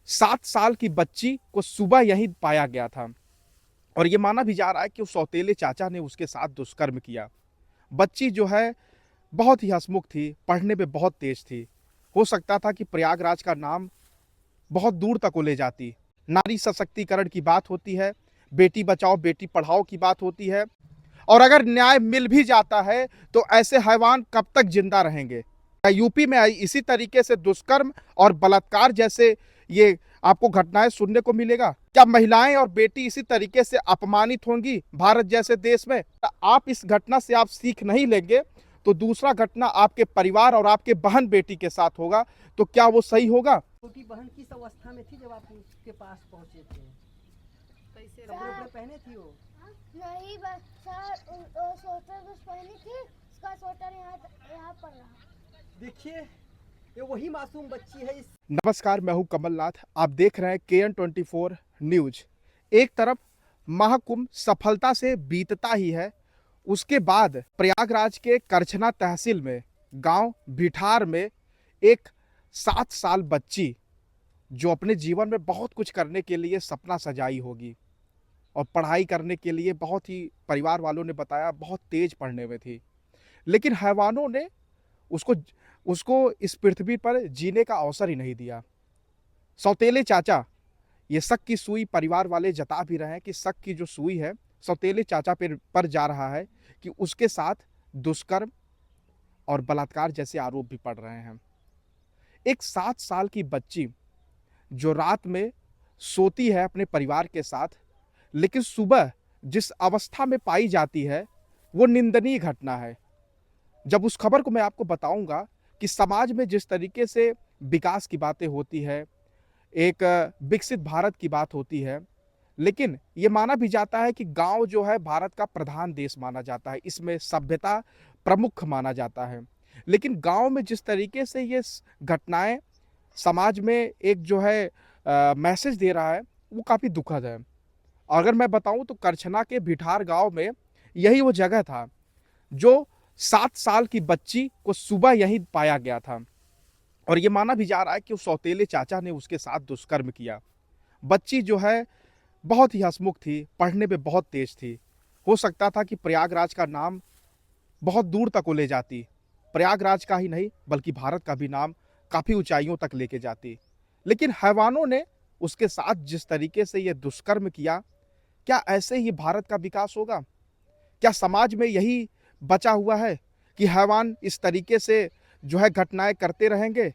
7 साल की बच्ची को सुबह यहीं पाया गया था और ये माना भी जा रहा है कि उस सौतेले चाचा ने उसके साथ दुष्कर्म किया। बच्ची जो है बहुत ही हंसमुख थी, पढ़ने में बहुत तेज थी। हो सकता था कि प्रयागराज का नाम बहुत दूर तक वो ले जाती। नारी सशक्तिकरण की बात होती है, बेटी बचाओ बेटी पढ़ाओ की बात होती है और अगर न्याय मिल भी जाता है तो ऐसे हैवान कब तक जिंदा रहेंगे। क्या यूपी में इसी तरीके से दुष्कर्म और बलात्कार जैसे ये आपको घटनाएं सुनने को मिलेगा? क्या महिलाएं और बेटी इसी तरीके से अपमानित होंगी भारत जैसे देश में? आप इस घटना से आप सीख नहीं लेंगे तो दूसरा घटना आपके परिवार और आपके बहन बेटी के साथ होगा, तो क्या वो सही होगा? छोटी बहन किस अवस्था में थी जब आप उसके पास पहुंचे थे? कैसे कपड़े उपड़े पहने थी वो? नहीं बस सर स्वेटर बस पहनी थी, उसका स्वेटर यहाँ पर रहा। देखिए ये वही मासूम बच्ची है। नमस्कार, मैं हूं कमलनाथ। आप देख रहे हैं KN24 न्यूज। एक तरफ महाकुंभ सफलता से बीतता ही है, उसके बाद प्रयागराज के करछना तहसील में गांव भिठार में एक 7 साल बच्ची जो अपने जीवन में बहुत कुछ करने के लिए सपना सजाई होगी और पढ़ाई करने के लिए बहुत ही परिवार वालों ने बताया बहुत तेज पढ़ने में थी, लेकिन हैवानों ने उसको उसको इस पृथ्वी पर जीने का अवसर ही नहीं दिया। सौतेले चाचा, ये शक की सुई परिवार वाले जता भी रहे हैं कि शक की जो सुई है सौतेले चाचा पर जा रहा है कि उसके साथ दुष्कर्म और बलात्कार जैसे आरोप भी पड़ रहे हैं। एक 7 साल की बच्ची जो रात में सोती है अपने परिवार के साथ, लेकिन सुबह जिस अवस्था में पाई जाती है वो निंदनीय घटना है। जब उस खबर को मैं आपको बताऊंगा कि समाज में जिस तरीके से विकास की बातें होती है, एक विकसित भारत की बात होती है, लेकिन ये माना भी जाता है कि गांव जो है भारत का प्रधान देश माना जाता है, इसमें सभ्यता प्रमुख माना जाता है। लेकिन गांव में जिस तरीके से ये घटनाएं समाज में एक जो है मैसेज दे रहा है वो काफ़ी दुखद है। अगर मैं बताऊं तो करछना के भिठार गांव में यही वो जगह था जो 7 साल की बच्ची को सुबह यहीं पाया गया था और ये माना भी जा रहा है कि उस सौतेले चाचा ने उसके साथ दुष्कर्म किया। बच्ची जो है बहुत ही हंसमुख थी, पढ़ने में बहुत तेज थी। हो सकता था कि प्रयागराज का नाम बहुत दूर तक वो ले जाती। प्रयागराज का ही नहीं बल्कि भारत का भी नाम काफ़ी ऊंचाइयों तक लेके जाती। लेकिन हैवानों ने उसके साथ जिस तरीके से ये दुष्कर्म किया, क्या ऐसे ही भारत का विकास होगा? क्या समाज में यही बचा हुआ है कि हैवान इस तरीके से जो है घटनाएं करते रहेंगे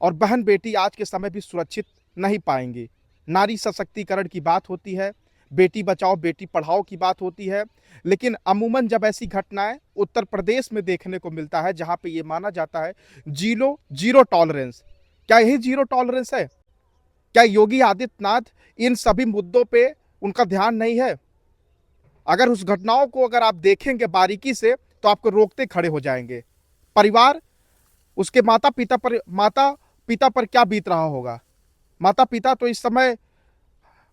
और बहन बेटी आज के समय भी सुरक्षित नहीं पाएंगी? नारी सशक्तिकरण की बात होती है, बेटी बचाओ बेटी पढ़ाओ की बात होती है, लेकिन अमूमन जब ऐसी घटनाएं उत्तर प्रदेश में देखने को मिलता है जहां पे ये माना जाता है जीरो टॉलरेंस, क्या यही जीरो टॉलरेंस है? क्या योगी आदित्यनाथ इन सभी मुद्दों पे उनका ध्यान नहीं है? अगर उस घटनाओं को अगर आप देखेंगे बारीकी से तो आपको रोकते खड़े हो जाएंगे। परिवार, उसके माता पिता पर क्या बीत रहा होगा? माता पिता तो इस समय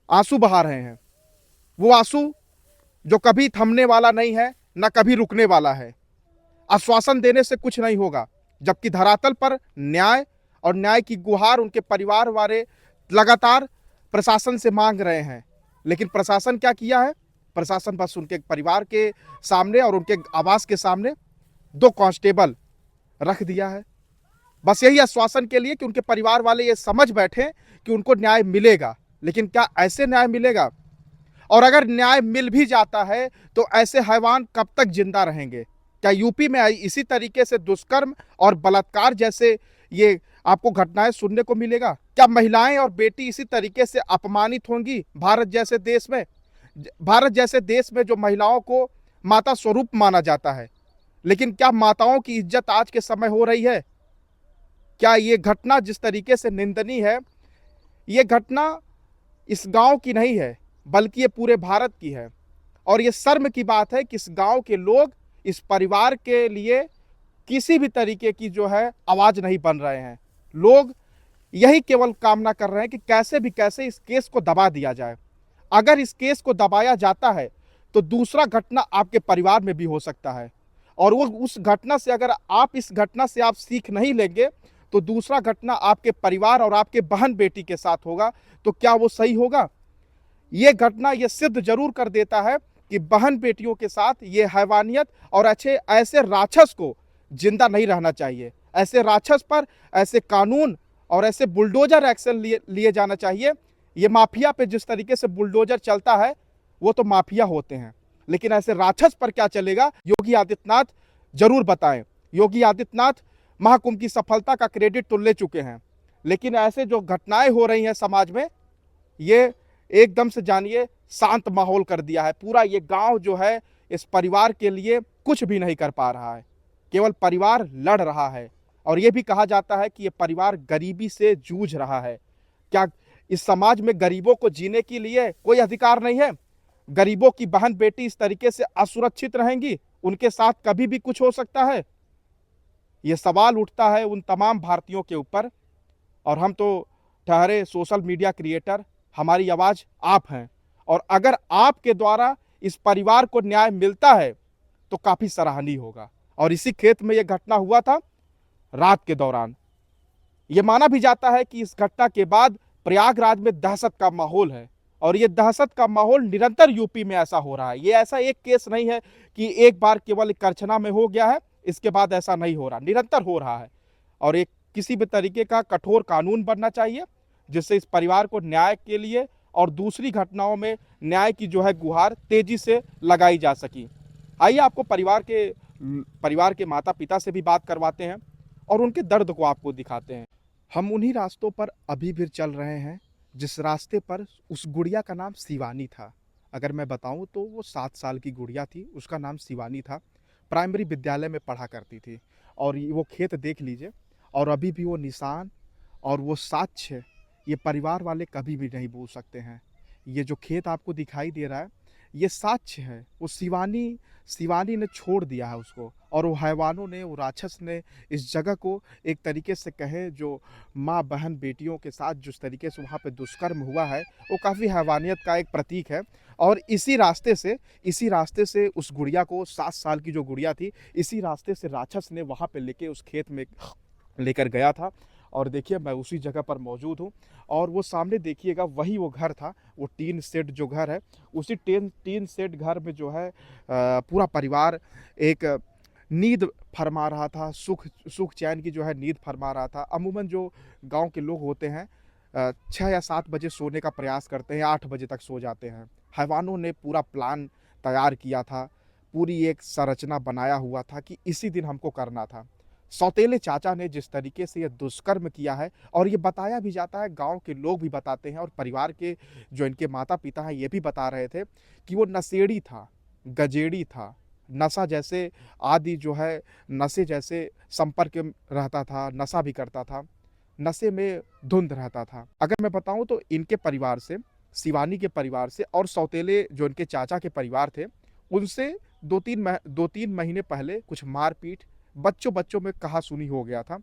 आंसू बहा रहे हैं, वो आंसू जो कभी थमने वाला नहीं है ना कभी रुकने वाला है। आश्वासन देने से कुछ नहीं होगा, जबकि धरातल पर न्याय और न्याय की गुहार उनके परिवार वाले लगातार प्रशासन से मांग रहे हैं। लेकिन प्रशासन क्या किया है? प्रशासन बस उनके परिवार के सामने और उनके आवास के सामने 2 कांस्टेबल रख दिया है, बस यही आश्वासन के लिए कि उनके परिवार वाले ये समझ बैठे कि उनको न्याय मिलेगा। लेकिन क्या ऐसे न्याय मिलेगा? और अगर न्याय मिल भी जाता है तो ऐसे हैवान कब तक जिंदा रहेंगे? क्या यूपी में इसी तरीके से दुष्कर्म और बलात्कार जैसे ये आपको घटनाएं सुनने को मिलेगा? क्या महिलाएं और बेटी इसी तरीके से अपमानित होंगी भारत जैसे देश में? भारत जैसे देश में जो महिलाओं को माता स्वरूप माना जाता है, लेकिन क्या माताओं की इज्जत आज के समय हो रही है? क्या ये घटना जिस तरीके से निंदनीय है, ये घटना इस गांव की नहीं है बल्कि ये पूरे भारत की है। और ये शर्म की बात है कि इस गांव के लोग इस परिवार के लिए किसी भी तरीके की जो है आवाज नहीं बन रहे हैं। लोग यही केवल कामना कर रहे हैं कि कैसे भी कैसे इस केस को दबा दिया जाए। अगर इस केस को दबाया जाता है तो दूसरा घटना आपके परिवार में भी हो सकता है और वो उस घटना से अगर आप इस घटना से आप सीख नहीं लेंगे तो दूसरा घटना आपके परिवार और आपके बहन बेटी के साथ होगा, तो क्या वो सही होगा? ये घटना ये सिद्ध जरूर कर देता है कि बहन बेटियों के साथ ये हैवानियत और ऐसे राक्षस को जिंदा नहीं रहना चाहिए। ऐसे राक्षस पर ऐसे कानून और ऐसे बुलडोजर एक्शन लिए जाना चाहिए। ये माफिया पे जिस तरीके से बुलडोजर चलता है वो तो माफिया होते हैं, लेकिन ऐसे राक्षस पर क्या चलेगा? योगी आदित्यनाथ जरूर बताएं। योगी आदित्यनाथ महाकुंभ की सफलता का क्रेडिट तो ले चुके हैं, लेकिन ऐसे जो घटनाएं हो रही हैं समाज में, ये एकदम से जानिए शांत माहौल कर दिया है। पूरा ये गांव जो है इस परिवार के लिए कुछ भी नहीं कर पा रहा है, केवल परिवार लड़ रहा है। और ये भी कहा जाता है कि ये परिवार गरीबी से जूझ रहा है। क्या इस समाज में गरीबों को जीने के लिए कोई अधिकार नहीं है? गरीबों की बहन बेटी इस तरीके से असुरक्षित रहेंगी? उनके साथ कभी भी कुछ हो सकता है? ये सवाल उठता है उन तमाम भारतीयों के ऊपर। और हम तो ठहरे सोशल मीडिया क्रिएटर, हमारी आवाज आप हैं, और अगर आपके द्वारा इस परिवार को न्याय मिलता है तो काफी सराहनीय होगा। और इसी खेत में यह घटना हुआ था रात के दौरान। यह माना भी जाता है कि इस घटना के बाद प्रयागराज में दहशत का माहौल है, और यह दहशत का माहौल निरंतर यूपी में ऐसा हो रहा है। यह ऐसा एक केस नहीं है कि एक बार केवल करछना में हो गया है, इसके बाद ऐसा नहीं हो रहा, निरंतर हो रहा है। और एक किसी भी तरीके का कठोर कानून बनना चाहिए जिससे इस परिवार को न्याय के लिए और दूसरी घटनाओं में न्याय की जो है गुहार तेजी से लगाई जा सकी। आइए आपको परिवार के माता पिता से भी बात करवाते हैं और उनके दर्द को आपको दिखाते हैं। हम उन्हीं रास्तों पर अभी भी चल रहे हैं जिस रास्ते पर उस गुड़िया का नाम शिवानी था। अगर मैं बताऊं तो वो 7 साल की गुड़िया थी, उसका नाम शिवानी था। प्राइमरी विद्यालय में पढ़ा करती थी। और वो खेत देख लीजिए, और अभी भी वो निशान और वो साक्ष्य ये परिवार वाले कभी भी नहीं भूल सकते हैं। ये जो खेत आपको दिखाई दे रहा है ये साक्ष्य है। वो शिवानी ने छोड़ दिया है उसको, और वो हैवानों ने, वो राक्षस ने इस जगह को एक तरीके से कहे जो माँ बहन बेटियों के साथ जिस तरीके से वहाँ पे दुष्कर्म हुआ है वो काफ़ी हैवानियत का एक प्रतीक है। और इसी रास्ते से उस गुड़िया को, 7 साल की जो गुड़िया थी, इसी रास्ते से राक्षस ने वहाँ पे लेके उस खेत में लेकर गया था। और देखिए मैं उसी जगह पर मौजूद हूँ, और वो सामने देखिएगा वही वो घर था, वो टीन शेड जो घर है, उसी टीन शेड घर में जो है पूरा परिवार एक नींद फरमा रहा था, सुख चैन की जो है नींद फरमा रहा था। अमूमन जो गांव के लोग होते हैं 6 या 7 बजे सोने का प्रयास करते हैं, 8 बजे तक सो जाते हैं। हैवानों ने पूरा प्लान तैयार किया था, पूरी एक संरचना बनाया हुआ था कि इसी दिन हमको करना था। सौतेले चाचा ने जिस तरीके से ये दुष्कर्म किया है, और ये बताया भी जाता है, गांव के लोग भी बताते हैं और परिवार के जो इनके माता पिता हैं ये भी बता रहे थे कि वो नशेड़ी था, गजेड़ी था, नशा जैसे आदि जो है नशे जैसे संपर्क में रहता था, नशा भी करता था, नशे में धुंध रहता था। अगर मैं बताऊं तो इनके परिवार से, शिवानी के परिवार से और सौतेले जो इनके चाचा के परिवार थे उनसे 2-3 महीने पहले कुछ मारपीट बच्चों में कहा सुनी हो गया था।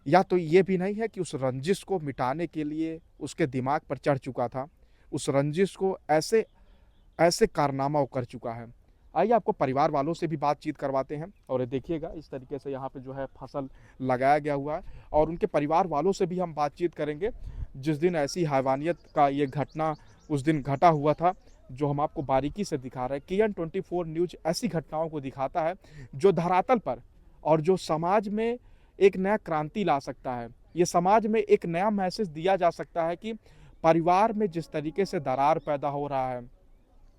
या तो ये भी नहीं है कि उस रंजिश को मिटाने के लिए उसके दिमाग पर चढ़ चुका था, उस रंजिश को ऐसे कारनामा वो कर चुका है। आइए आपको परिवार वालों से भी बातचीत करवाते हैं। और ये देखिएगा इस तरीके से यहाँ पे जो है फसल लगाया गया हुआ है, और उनके परिवार वालों से भी हम बातचीत करेंगे जिस दिन ऐसी हैवानियत का ये घटना उस दिन घटा हुआ था, जो हम आपको बारीकी से दिखा रहे हैं। KN 24 न्यूज ऐसी घटनाओं को दिखाता है जो धरातल पर और जो समाज में एक नया क्रांति ला सकता है। ये समाज में एक नया मैसेज दिया जा सकता है कि परिवार में जिस तरीके से दरार पैदा हो रहा है,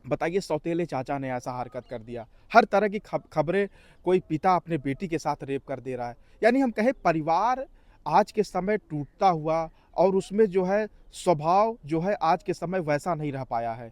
बताइए सौतेले चाचा ने ऐसा हरकत कर दिया। हर तरह की खबरें, कोई पिता अपने बेटी के साथ रेप कर दे रहा है। यानी हम कहें परिवार आज के समय टूटता हुआ, और उसमें जो है स्वभाव जो है आज के समय वैसा नहीं रह पाया है।